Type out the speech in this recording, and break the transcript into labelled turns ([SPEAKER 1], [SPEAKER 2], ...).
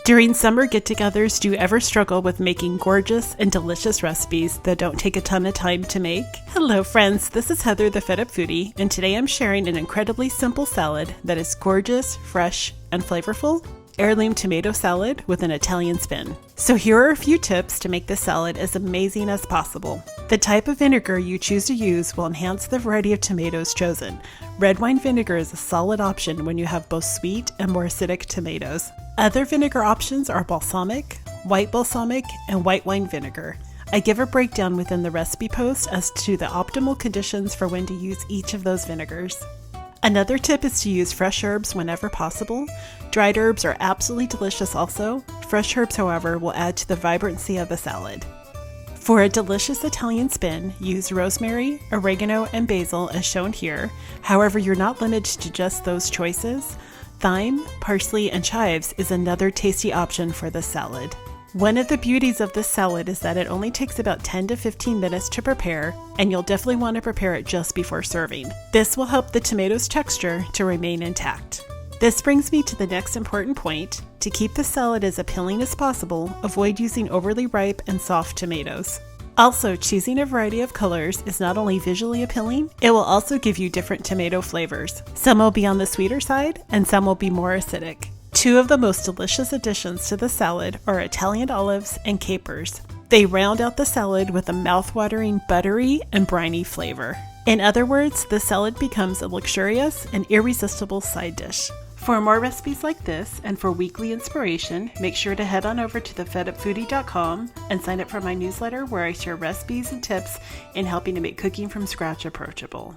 [SPEAKER 1] During summer get-togethers, do you ever struggle with making gorgeous and delicious recipes that don't take a ton of time to make? Hello friends, this is Heather the Fed Up Foodie, and today I'm sharing an incredibly simple salad that is gorgeous, fresh, and flavorful. Heirloom tomato salad with an Italian spin. So here are a few tips to make this salad as amazing as possible. The type of vinegar you choose to use will enhance the variety of tomatoes chosen. Red wine vinegar is a solid option when you have both sweet and more acidic tomatoes. Other vinegar options are balsamic, white balsamic, and white wine vinegar. I give a breakdown within the recipe post as to the optimal conditions for when to use each of those vinegars. Another tip is to use fresh herbs whenever possible. Dried herbs are absolutely delicious also. Fresh herbs, however, will add to the vibrancy of the salad. For a delicious Italian spin, use rosemary, oregano, and basil as shown here. However, you're not limited to just those choices. Thyme, parsley, and chives is another tasty option for this salad. One of the beauties of this salad is that it only takes about 10 to 15 minutes to prepare, and you'll definitely want to prepare it just before serving. This will help the tomatoes' texture to remain intact. This brings me to the next important point. To keep the salad as appealing as possible, avoid using overly ripe and soft tomatoes. Also, choosing a variety of colors is not only visually appealing, it will also give you different tomato flavors. Some will be on the sweeter side, and some will be more acidic. Two of the most delicious additions to the salad are Italian olives and capers. They round out the salad with a mouth-watering buttery and briny flavor. In other words, the salad becomes a luxurious and irresistible side dish. For more recipes like this and for weekly inspiration, make sure to head on over to thefedupfoodie.com and sign up for my newsletter where I share recipes and tips in helping to make cooking from scratch approachable.